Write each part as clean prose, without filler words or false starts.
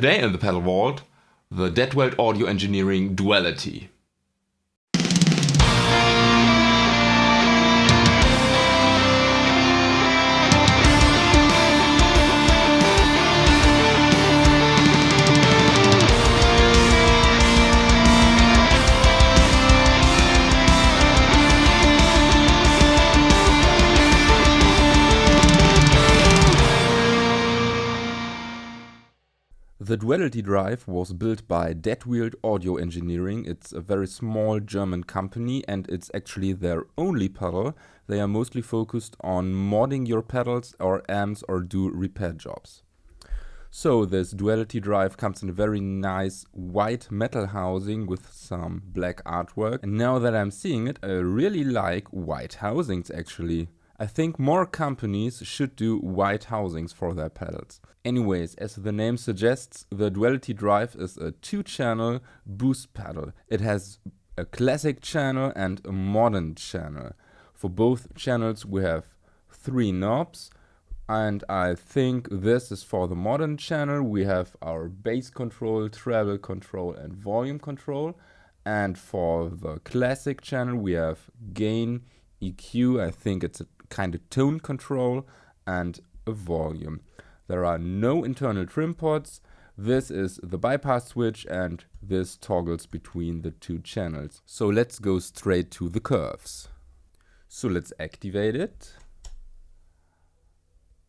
Today in the pedal vault, the Deadweald audio engineering Duality. The Duality drive was built by Deadweald Audio Engineering. It's a very small German company and it's actually their only pedal. They are mostly focused on modding your pedals or amps or do repair jobs. So this Duality drive comes in a very nice white metal housing with some black artwork. And now that I'm seeing it, I really like white housings actually. I think more companies should do white housings for their pedals. Anyways, as the name suggests, the Duality drive is a 2-channel boost pedal. It has a classic channel and a modern channel. For both channels we have 3 knobs, and I think this is for the modern channel. We have our bass control, treble control and volume control. And for the classic channel we have gain, EQ, I think it's a kind of tone control, and a volume. There are no internal trim pods. This is the bypass switch and this toggles between the 2 channels. So let's go straight to the curves. So let's activate it.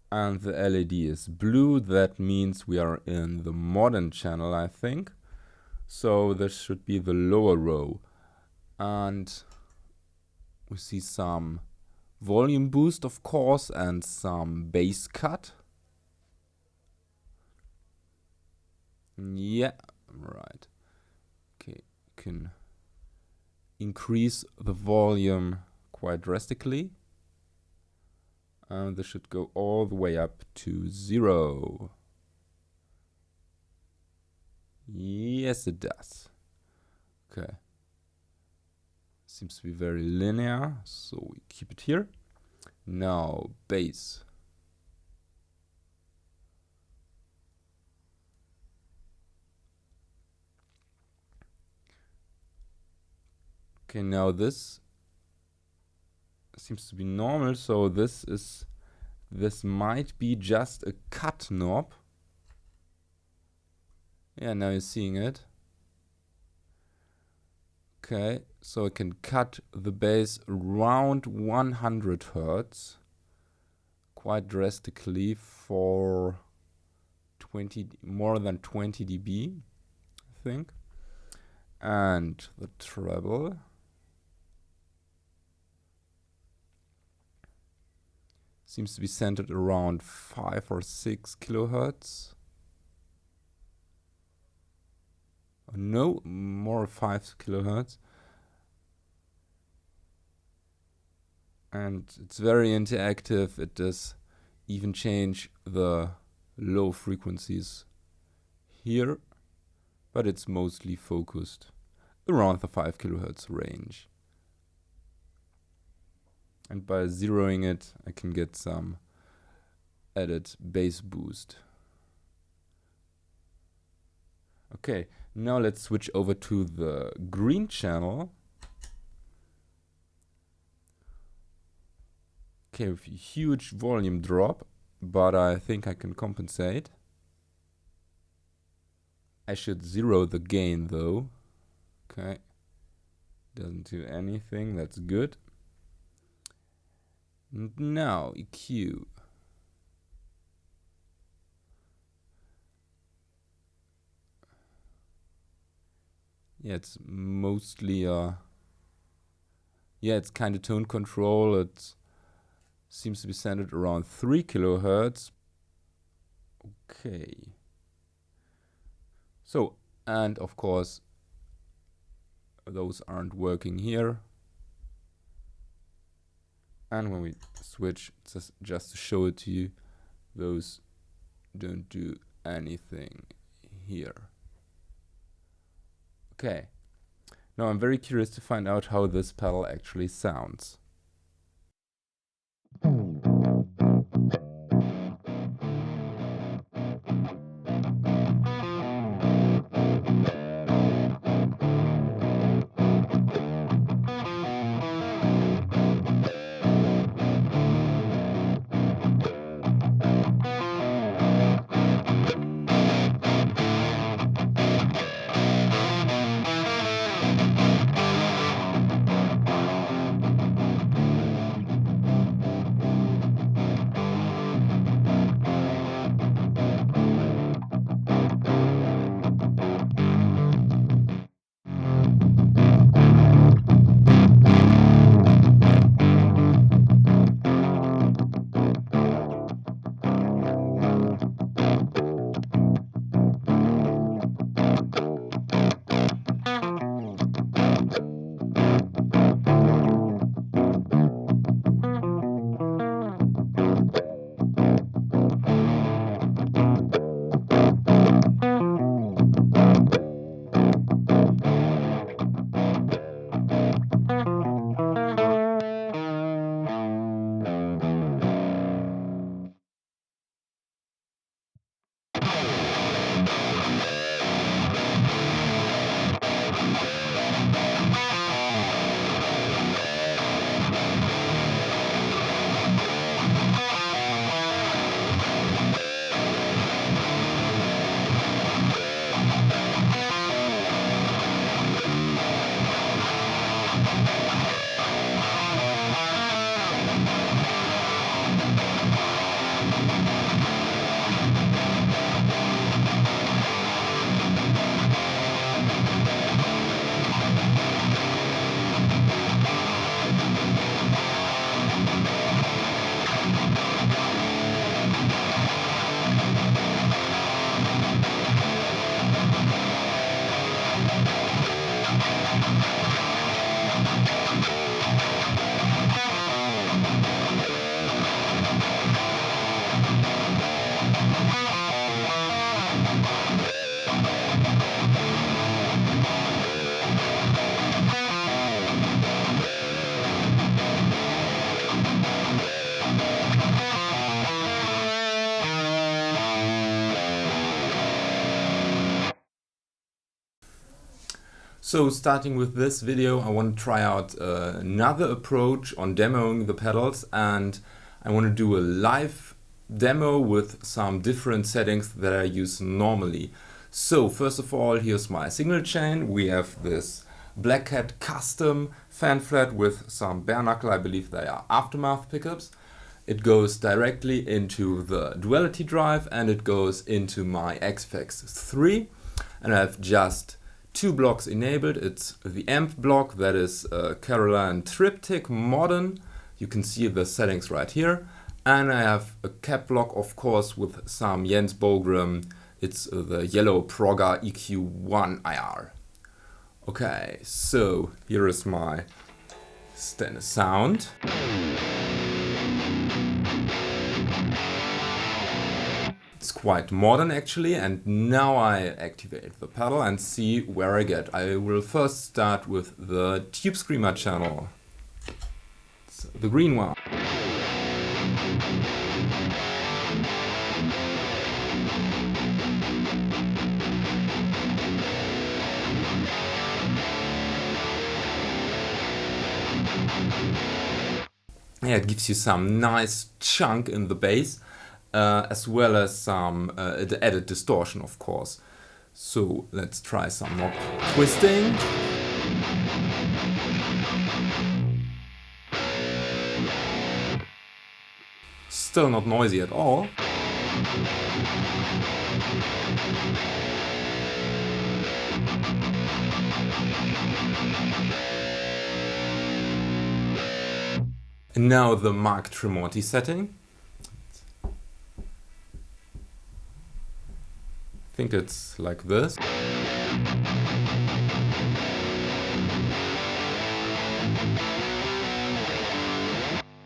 And the LED is blue. That means we are in the modern channel, I think. So this should be the lower row. And we see some volume boost, of course, and some bass cut. Yeah, right. Okay, can increase the volume quite drastically. And this should go all the way up to 0. Yes, it does. Okay. Seems to be very linear, so we keep it here. Now, bass. Okay, now this seems to be normal, so this might be just a cut knob. Yeah, now you're seeing it. Okay, so I can cut the bass around 100 Hertz quite drastically for more than 20 dB, I think. And the treble. Seems to be centered around 5 or 6 kilohertz. No, more 5 kilohertz. And it's very interactive. It does even change the low frequencies here, but it's mostly focused around the 5 kilohertz range. And by zeroing it, I can get some added bass boost. Okay, now let's switch over to the green channel. Okay, with a huge volume drop, but I think I can compensate. I should zero the gain though. Okay, doesn't do anything, that's good. And now EQ. Yeah, it's mostly it's kind of tone control. It seems to be centered around 3 kilohertz. Okay. So, and of course, those aren't working here. And when we switch, just to show it to you, those don't do anything here. Okay. Now I'm very curious to find out how this pedal actually sounds. So starting with this video, I want to try out another approach on demoing the pedals, and I want to do a live demo with some different settings that I use normally. So first of all, here's my signal chain. We have this Black Cat custom fan flat with some bare knuckle, I believe they are aftermath pickups. It goes directly into the Duality drive and it goes into my XFX 3, and I have just two blocks enabled. It's the amp block, that is Caroline Triptych Modern. You can see the settings right here. And I have a cap block, of course, with some Jens Bogrum. It's the yellow Progger EQ1 IR. Okay, so here is my standard sound. It's quite modern actually, and now I activate the pedal and see where I get. I will first start with the Tubescreamer channel, so the green one. Yeah, it gives you some nice chunk in the bass. As well as some added distortion, of course. So let's try some more twisting. Still not noisy at all. And now the Mark Tremonti setting. I think it's like this.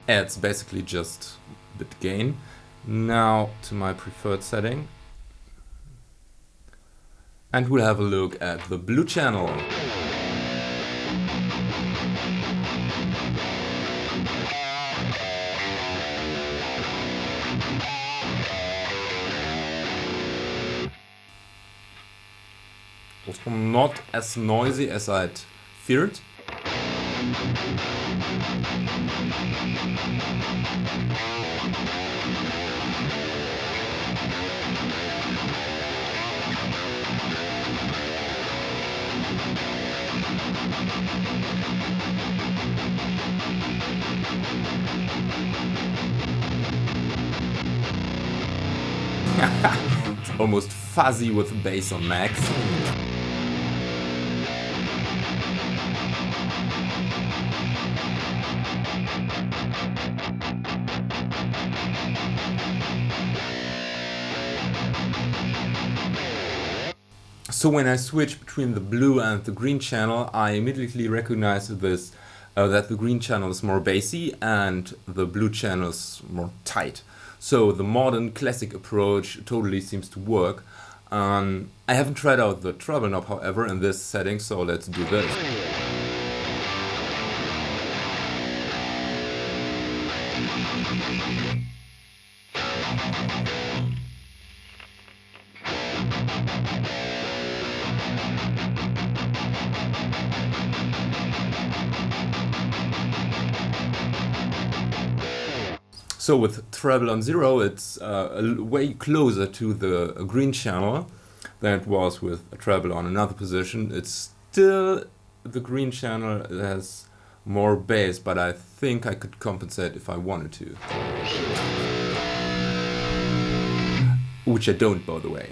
It's basically just bit gain. Now to my preferred setting. And we'll have a look at the blue channel. Also not as noisy as I'd feared. It's almost fuzzy with bass on max. So when I switch between the blue and the green channel, I immediately recognize this, that the green channel is more bassy and the blue channel is more tight. So the modern classic approach totally seems to work. I haven't tried out the treble knob, however, in this setting, so let's do this. So with treble on 0, it's way closer to the green channel than it was with a treble on another position. It's still the green channel that has more bass, but I think I could compensate if I wanted to. Which I don't, by the way.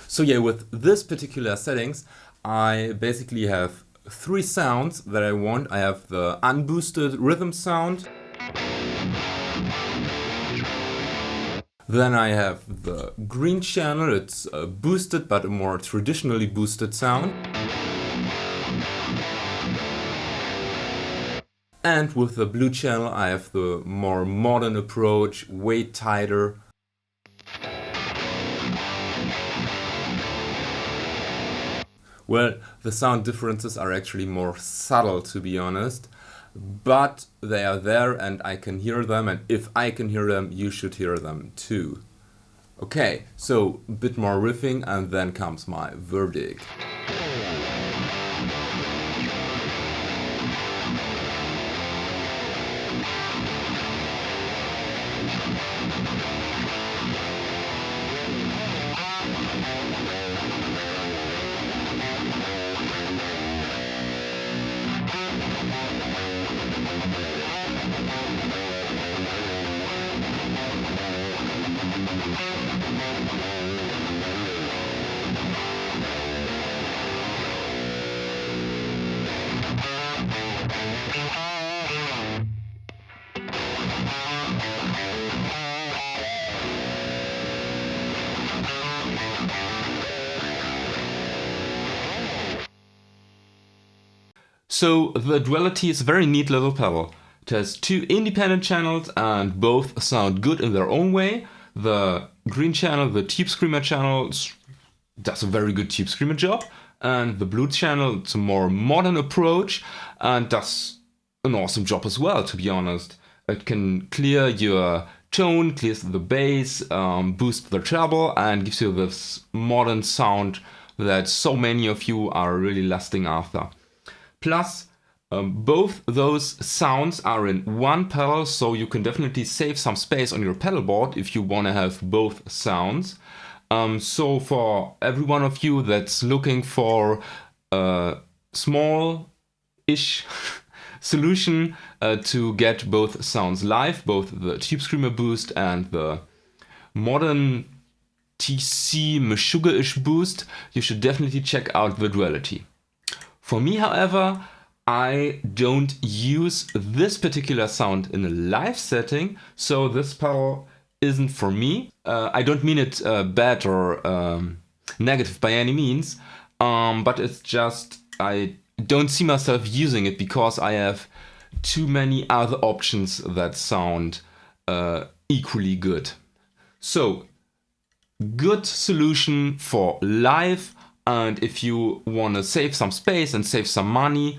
So yeah, with this particular settings, I basically have three sounds that I want. I have the unboosted rhythm sound, Then I have the green channel, it's boosted but a more traditionally boosted sound. And with the blue channel I have the more modern approach, way tighter. Well, the sound differences are actually more subtle, to be honest, but they are there and I can hear them, and if I can hear them, you should hear them too. Okay, so a bit more riffing and then comes my verdict. So the Duality is a very neat little pedal. It has two independent channels and both sound good in their own way. The green channel, the Tubescreamer channel, does a very good Tubescreamer job, and the blue channel, it's a more modern approach and does an awesome job as well, to be honest. It can clear your tone, clears the bass, boosts the treble, and gives you this modern sound that so many of you are really lusting after. Plus, both those sounds are in one pedal, so you can definitely save some space on your pedal board if you want to have both sounds. So for every one of you that's looking for a small-ish solution to get both sounds live, both the Tubescreamer boost and the modern TC Meshuggah-ish boost, you should definitely check out the Duality. For me, however, I don't use this particular sound in a live setting, so this pedal isn't for me. I don't mean it bad or negative by any means, but it's just I don't see myself using it because I have too many other options that sound equally good. So, good solution for live. And if you want to save some space and save some money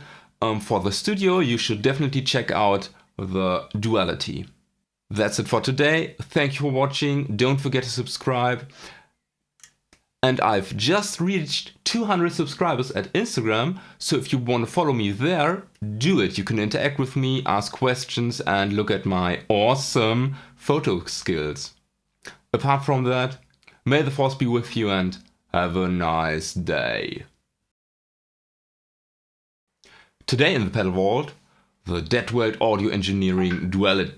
for the studio, you should definitely check out the Duality. That's it for today. Thank you for watching. Don't forget to subscribe. And I've just reached 200 subscribers at Instagram, so if you want to follow me there, do it. You can interact with me, ask questions, and look at my awesome photo skills. Apart from that, may the force be with you and have a nice day. Today in the pedal vault, the Deadweald audio engineering Duality.